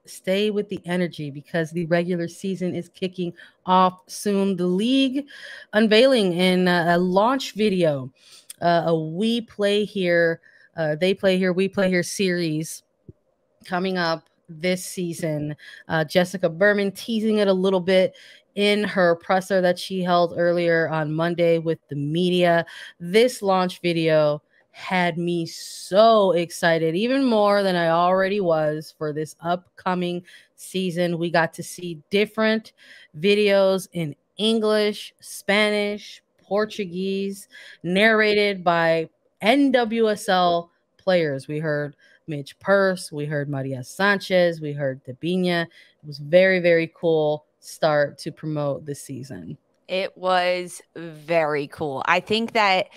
stay with the energy because the regular season is kicking off soon. The league unveiling in a launch video, a We Play Here, They Play Here, We Play Here series coming up this season. Jessica Berman teasing it a little bit in her presser that she held earlier on Monday with the media. This launch video had me so excited, even more than I already was for this upcoming season. We got to see different videos in English, Spanish, Portuguese, narrated by NWSL players. We heard Midge Purse, we heard Maria Sanchez, we heard Debinha. It was very, very cool start to promote this season. It was very cool. I think that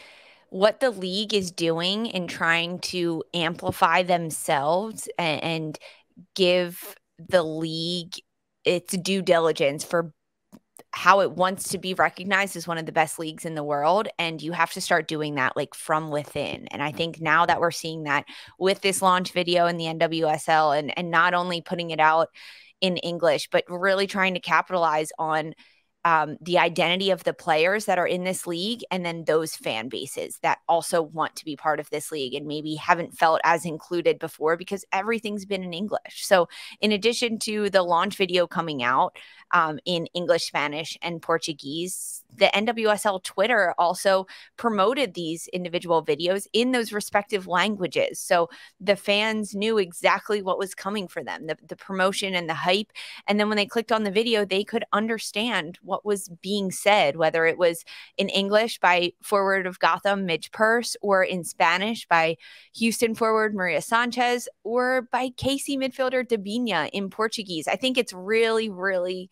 what the league is doing in trying to amplify themselves and give the league its due diligence for how it wants to be recognized as one of the best leagues in the world. And you have to start doing that like from within. And I think now that we're seeing that with this launch video in the NWSL and not only putting it out in English, but really trying to capitalize on the identity of the players that are in this league and then those fan bases that also want to be part of this league and maybe haven't felt as included before because everything's been in English. So in addition to the launch video coming out in English, Spanish, and Portuguese, the NWSL Twitter also promoted these individual videos in those respective languages. So the fans knew exactly what was coming for them, the promotion and the hype. And then when they clicked on the video, they could understand what was being said, whether it was in English by forward of Gotham, Midge Purse, or in Spanish by Houston forward Maria Sanchez, or by KC midfielder Debinha in Portuguese. I think it's really, really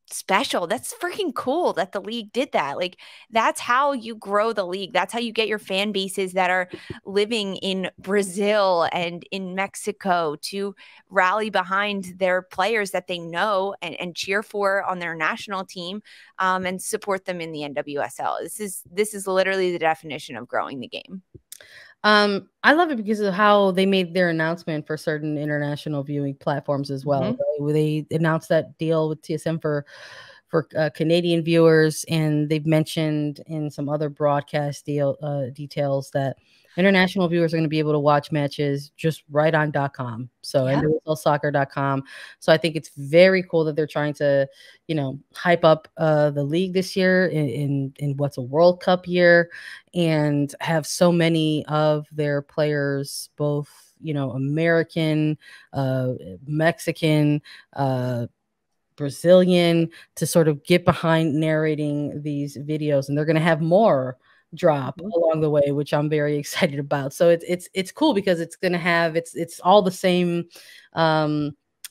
special. That's freaking cool that the league did that. Like, that's how you grow the league. That's how you get your fan bases that are living in Brazil and in Mexico to rally behind their players that they know and cheer for on their national team and support them in the NWSL. This is literally the definition of growing the game. I love it because of how they made their announcement for certain international viewing platforms as well. Right? Where they announced that deal with TSM for Canadian viewers, and they've mentioned in some other broadcast details that international viewers are going to be able to watch matches just right on .com. So NWSLsoccer.com. So I think it's very cool that they're trying to, hype up the league this year in what's a World Cup year, and have so many of their players, both, American, Mexican, Brazilian, to sort of get behind narrating these videos. And they're going to have more drop along the way, which I'm very excited about. So it's cool because it's going to have, it's all the same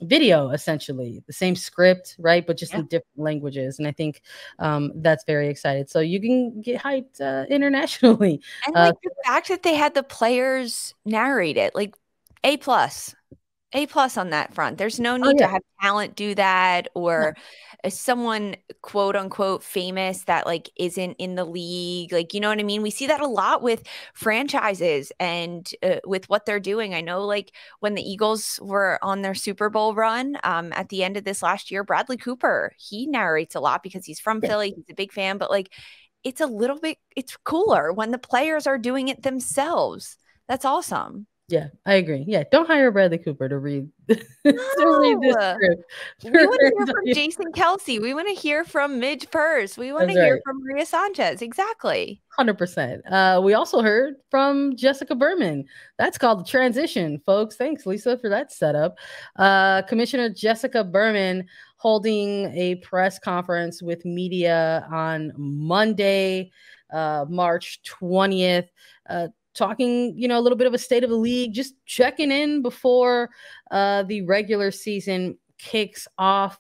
video, essentially the same script, right? But just in different languages. And I think that's very excited. So you can get hyped internationally. And like the fact that they had the players narrate it, like A+ on that front. There's no need to have talent do that, or someone quote unquote famous that like isn't in the league. Like, you know what I mean? We see that a lot with franchises and with what they're doing. I know like when the Eagles were on their Super Bowl run at the end of this last year, Bradley Cooper, he narrates a lot because he's from Philly. He's a big fan, but like it's cooler when the players are doing it themselves. That's awesome. Yeah, I agree. Yeah, don't hire Bradley Cooper to read, to read this script. We want to hear from Jason Kelsey. We want to hear from Midge Purse. We want to hear from Maria Sanchez. Exactly. 100%. We also heard from Jessica Berman. That's called the transition, folks. Thanks, Lisa, for that setup. Commissioner Jessica Berman holding a press conference with media on Monday, March 20th. Talking, a little bit of a state of the league, just checking in before the regular season kicks off.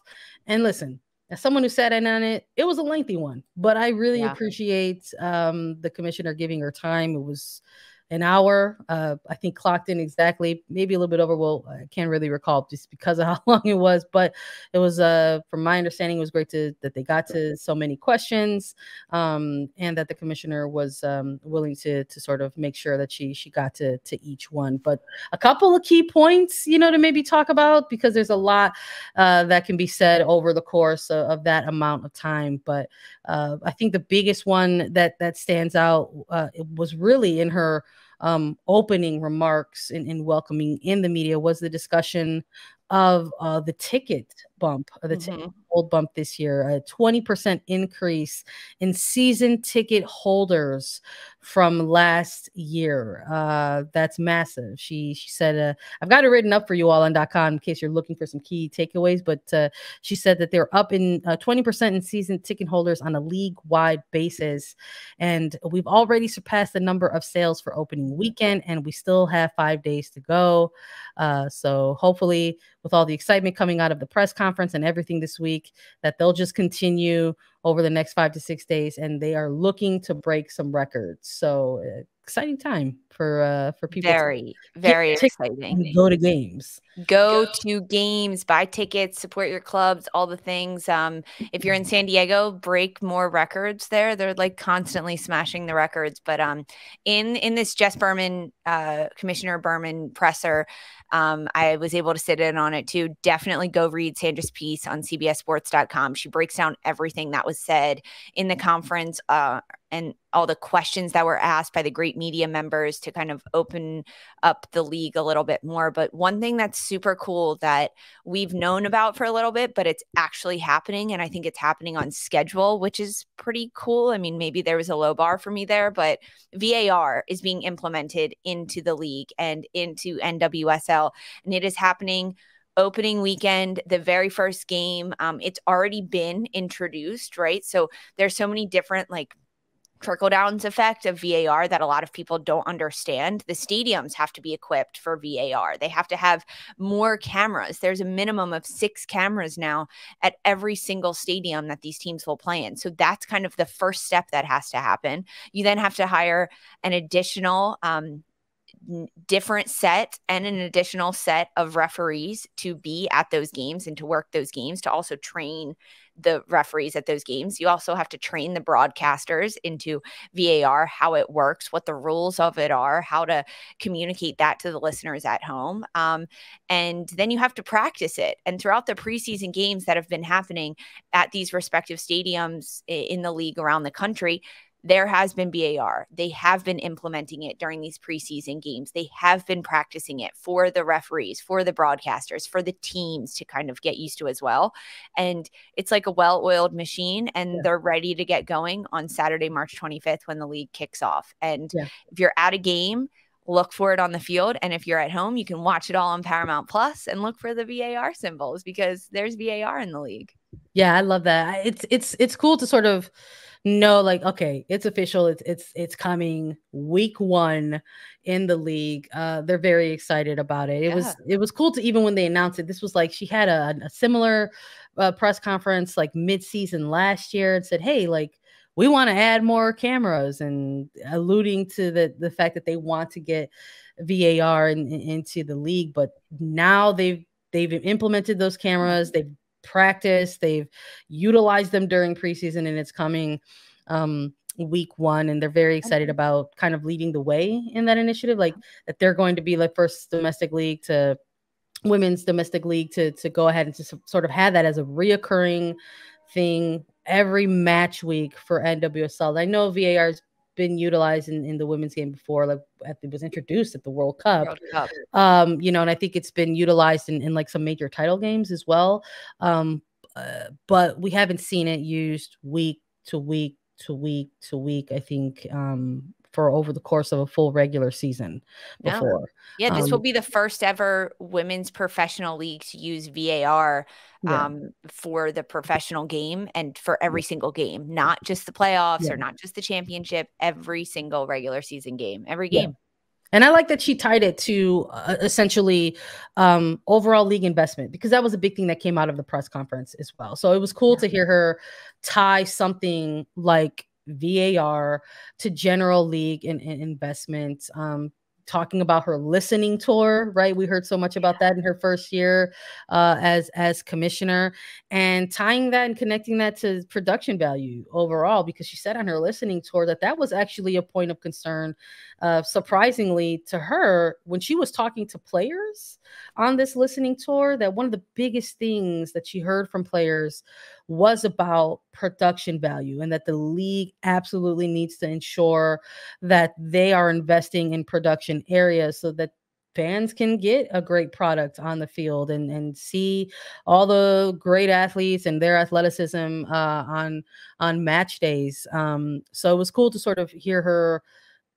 And listen, as someone who sat in on it, it was a lengthy one, but I really appreciate the commissioner giving her time. It was an hour. I think clocked in exactly, maybe a little bit over. Well, I can't really recall just because of how long it was, but it was, from my understanding, it was great that they got to so many questions, and that the commissioner was willing to sort of make sure that she got to each one. But a couple of key points, to maybe talk about, because there's a lot that can be said over the course of that amount of time. But I think the biggest one that stands out it was really in her opening remarks in welcoming in the media was the discussion of the ticket bump, or the ticket hold bump this year, a 20% increase in season ticket holders from last year. That's massive. She said, I've got it written up for you all on .com in case you're looking for some key takeaways, but she said that they're up in 20% in season ticket holders on a league-wide basis. And we've already surpassed the number of sales for opening weekend, and we still have 5 days to go. So hopefully, with all the excitement coming out of the press conference and everything this week, that they'll just continue over the next 5 to 6 days, and they are looking to break some records. So exciting time for people. Very, very exciting. Go to games. Go to games, buy tickets, support your clubs, all the things. If you're in San Diego, break more records there. They're like constantly smashing the records. But in this Commissioner Berman presser, I was able to sit in on it too. Definitely go read Sandra's piece on CBSSports.com. She breaks down everything that was said in the conference, and all the questions that were asked by the great media members to kind of open up the league a little bit more. But one thing that's super cool that we've known about for a little bit, but it's actually happening, and I think it's happening on schedule, which is pretty cool. I mean, maybe there was a low bar for me there, but VAR is being implemented into the league and into NWSL, and it is happening opening weekend, the very first game. It's already been introduced, right? So there's so many different trickle downs effect of VAR that a lot of people don't understand. The stadiums have to be equipped for VAR. They have to have more cameras. There's a minimum of 6 cameras now at every single stadium that these teams will play in. So that's kind of the first step that has to happen. You then have to hire an additional different set and an additional set of referees to be at those games and to work those games, to also train the referees at those games. You also have to train the broadcasters into VAR, how it works, what the rules of it are, how to communicate that to the listeners at home. And then you have to practice it. And throughout the preseason games that have been happening at these respective stadiums in the league around the country, there has been VAR. They have been implementing it during these preseason games. They have been practicing it for the referees, for the broadcasters, for the teams to kind of get used to as well. And it's like a well-oiled machine, and they're ready to get going on Saturday, March 25th, when the league kicks off. And if you're at a game, look for it on the field. And if you're at home, you can watch it all on Paramount Plus and look for the VAR symbols, because there's VAR in the league. Yeah, I love that. It's cool to sort of know, okay, it's official. It's coming week 1 in the league. They're very excited about it. It was cool to, even when they announced it, this was she had a similar press conference mid-season last year and said, hey, we want to add more cameras, and alluding to the fact that they want to get VAR into the league. But now they've implemented those cameras. They've practiced, they've utilized them during preseason, and it's coming week 1, and they're very excited about kind of leading the way in that initiative, that they're going to be first domestic league to women's domestic league to go ahead and to sort of have that as a reoccurring thing every match week for NWSL. I know VAR has been utilized in the women's game before, it was introduced at the World Cup. And I think it's been utilized in some major title games as well. But we haven't seen it used week to week to week to week, I think, for over the course of a full regular season before. Yeah, this will be the first ever women's professional league to use VAR for the professional game and for every single game, not just the playoffs or not just the championship, every single regular season game, every game. And I like that she tied it to essentially overall league investment, because that was a big thing that came out of the press conference as well. So it was cool to hear her tie something like VAR to general league and investment. Talking about her listening tour, right? We heard so much about that in her first year as commissioner, and tying that and connecting that to production value overall, because she said on her listening tour that was actually a point of concern, surprisingly to her, when she was talking to players on this listening tour, that one of the biggest things that she heard from players was about production value, and that the league absolutely needs to ensure that they are investing in production areas so that fans can get a great product on the field and see all the great athletes and their athleticism on match days. So it was cool to sort of hear her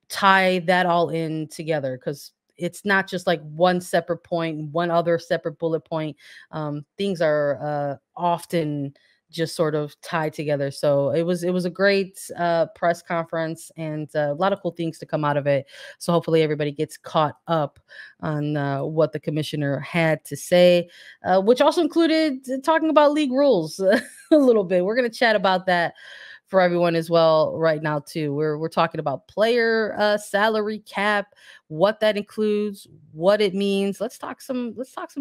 tie that all in together, because it's not just like one separate point, one other separate bullet point. Things are often just sort of tied together. So it was a great press conference, and a lot of cool things to come out of it. So hopefully everybody gets caught up on what the commissioner had to say, which also included talking about league rules a little bit. We're going to chat about that for everyone as well right now too. We're talking about player salary cap, what that includes, what it means. Let's talk some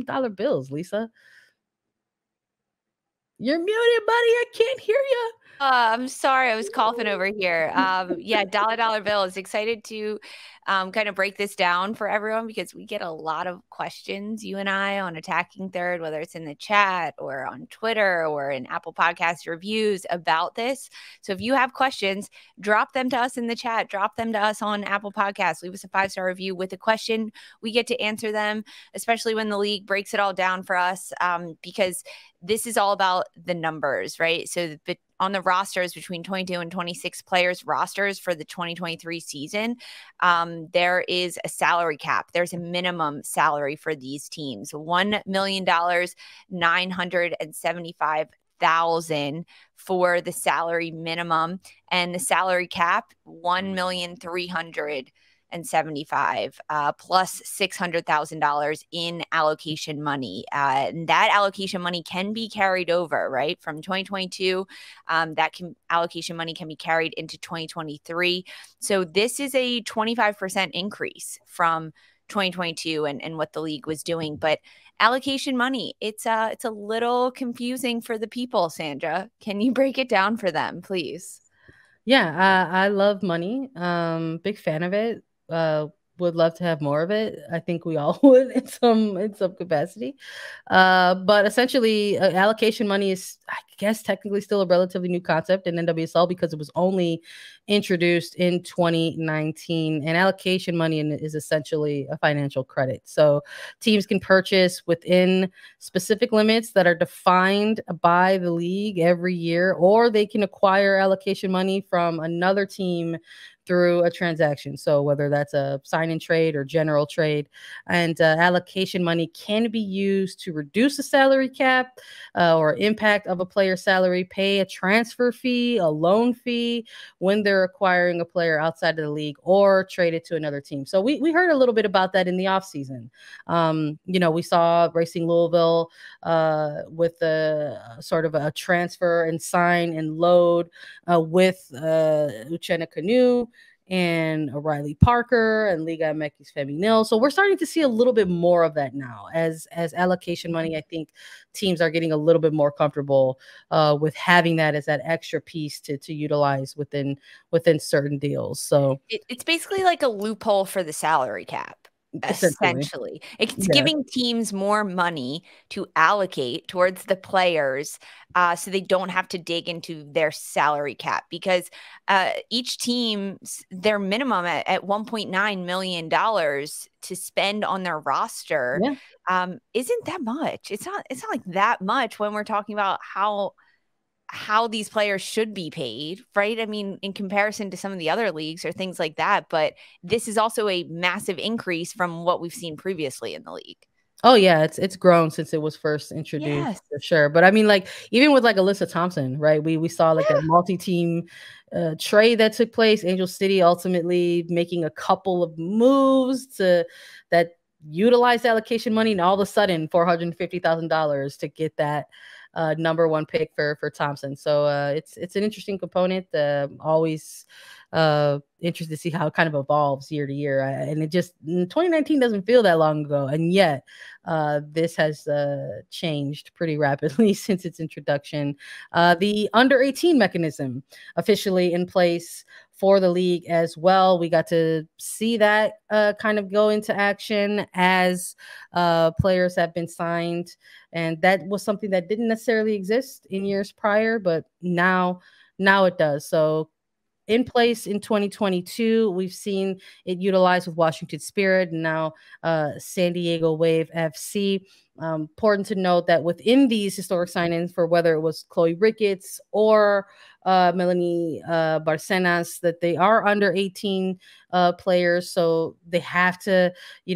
dollar bills, Lisa. You're muted, buddy. I can't hear you. I'm sorry, I was coughing over here. Yeah, dollar bills. Excited to kind of break this down for everyone, because we get a lot of questions, you and I, on Attacking Third, whether it's in the chat or on Twitter or in Apple Podcast reviews about this. So if you have questions, drop them to us in the chat. Drop them to us on Apple Podcasts. Leave us a 5-star review with a question. We get to answer them, especially when the league breaks it all down for us, because this is all about the numbers, right? So on the rosters between 22 and 26 players rosters for the 2023 season, there is a salary cap. There's a minimum salary for these teams, $1 million, $975,000 for the salary minimum, and the salary cap, $1,375,000 plus $600,000 in allocation money. And that allocation money can be carried over, right, from 2022. Allocation money can be carried into 2023. So this is a 25% increase from 2022 and what the league was doing. But allocation money, it's a little confusing for the people. Sandra, can you break it down for them, please? Yeah, I love money. Big fan of it. Would love to have more of it. I think we all would in some capacity. But essentially, allocation money is, I guess, technically still a relatively new concept in NWSL, because it was only introduced in 2019. And allocation money is essentially a financial credit. So teams can purchase within specific limits that are defined by the league every year, or they can acquire allocation money from another team through a transaction. So whether that's a sign and trade or general trade, and allocation money can be used to reduce the salary cap or impact of a player's salary, pay a transfer fee, a loan fee when they're acquiring a player outside of the league, or trade it to another team. So we heard a little bit about that in the offseason. We saw Racing Louisville with a sort of a transfer and sign and load with Uchenna Canoe and Riley Parker and Liga MX Femenil. So we're starting to see a little bit more of that now as allocation money. I think teams are getting a little bit more comfortable with having that as that extra piece to utilize within certain deals. So it's basically like a loophole for the salary cap. Essentially, it's giving teams more money to allocate towards the players, so they don't have to dig into their salary cap, because each team's their minimum at $1.9 million to spend on their roster isn't that much. It's not like that much when we're talking about how these players should be paid, right? I mean, in comparison to some of the other leagues or things like that. But this is also a massive increase from what we've seen previously in the league. Oh yeah, it's grown since it was first introduced, for sure. But I mean, like, even with like Alyssa Thompson, right? We saw like that multi-team trade that took place. Angel City ultimately making a couple of moves that utilized allocation money, and all of a sudden $450,000 to get that #1 pick for Thompson. So it's an interesting component. Always interested to see how it kind of evolves year to year. And it just 2019 doesn't feel that long ago, and yet this has changed pretty rapidly since its introduction. The under 18 mechanism officially in place for the league as well. We got to see that kind of go into action as players have been signed, and that was something that didn't necessarily exist in years prior, but now it does. So in place in 2022. We've seen it utilized with Washington Spirit and now San Diego Wave FC. Important to note that within these historic signings, for whether it was Chloe Ricketts or Melanie Barcenas, that they are under 18 players, so they have to,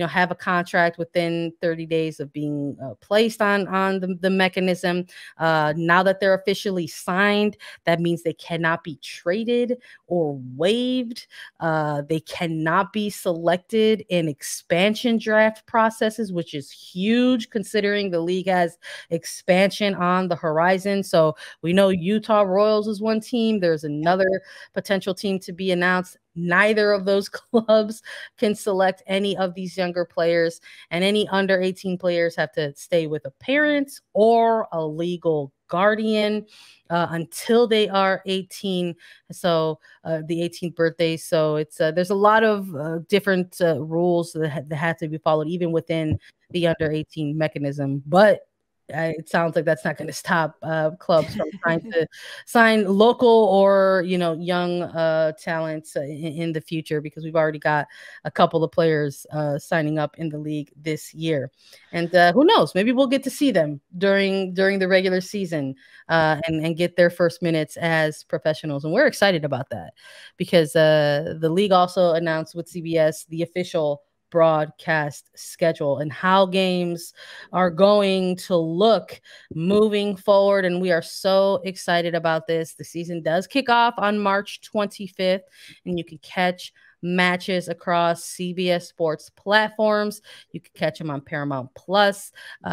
have a contract within 30 days of being placed on the mechanism. Now that they're officially signed, that means they cannot be traded or waived. They cannot be selected in expansion draft processes, which is huge considering the league has expansion on the horizon. So we know Utah Royals is one team. There's another potential team to be announced. Neither of those clubs can select any of these younger players, and any under 18 players have to stay with a parent or a legal guardian until they are 18. So the 18th birthday. So it's there's a lot of different rules that have to be followed even within the under 18 mechanism. But it sounds like that's not going to stop clubs from trying to sign local or young talents in the future, because we've already got a couple of players signing up in the league this year, and who knows, maybe we'll get to see them during the regular season and get their first minutes as professionals, and we're excited about that because the league also announced with CBS the official broadcast schedule and how games are going to look moving forward, and we are so excited about this. The season does kick off on March 25th, and you can catch matches across CBS Sports platforms. You can catch them on Paramount Plus.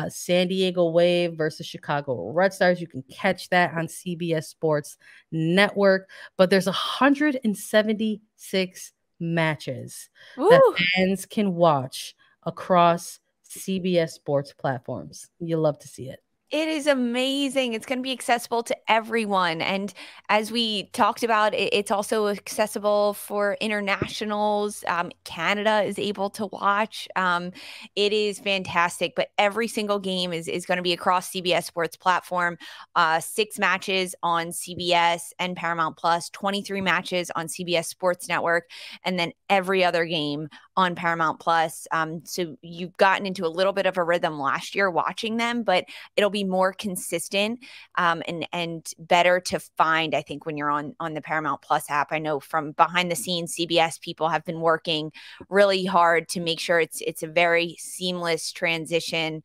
San Diego Wave versus Chicago Red Stars, you can catch that on CBS Sports Network. But there's 176 matches that fans can watch across CBS Sports platforms. You'll love to see it. It is amazing. It's going to be accessible to everyone. And as we talked about, it's also accessible for internationals. Canada is able to watch. It is fantastic. But every single game is going to be across CBS Sports platform. 6 matches on CBS and Paramount Plus, 23 matches on CBS Sports Network, and then every other game on Paramount Plus. So you've gotten into a little bit of a rhythm last year watching them, but it'll be more consistent and better to find, I think, when you're on the Paramount Plus app. I know from behind the scenes, CBS people have been working really hard to make sure it's a very seamless transition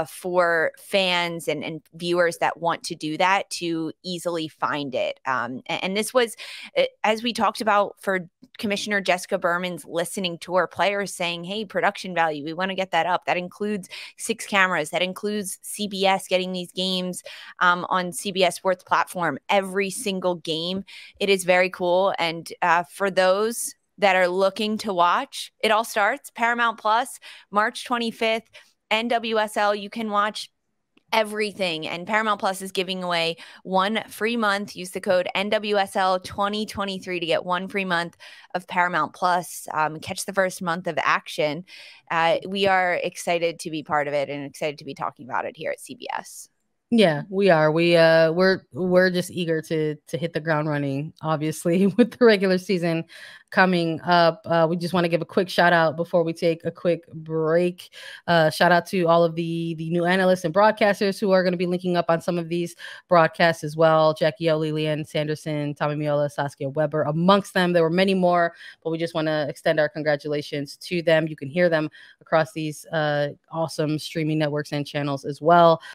for fans and viewers that want to do that to easily find it. And this was, as we talked about, for Commissioner Jessica Berman's listening tour, players saying, hey, production value, we want to get that up. That includes 6 cameras. That includes CBS getting these games on CBS Sports platform every single game. It is very cool. And for those that are looking to watch, it all starts Paramount Plus, March 25th. NWSL, you can watch everything, and Paramount Plus is giving away 1 free month. Use the code NWSL 2023 to get 1 free month of Paramount Plus. Catch the first month of action. We are excited to be part of it and excited to be talking about it here at CBS. Yeah, we are. We're just eager to hit the ground running, obviously, with the regular season coming up. We just want to give a quick shout out before we take a quick break. Shout out to all of the new analysts and broadcasters who are going to be linking up on some of these broadcasts as well. Jackie O, Lilian Sanderson, Tommy Miola, Saskia Weber, amongst them. There were many more, but we just want to extend our congratulations to them. You can hear them across these awesome streaming networks and channels as well.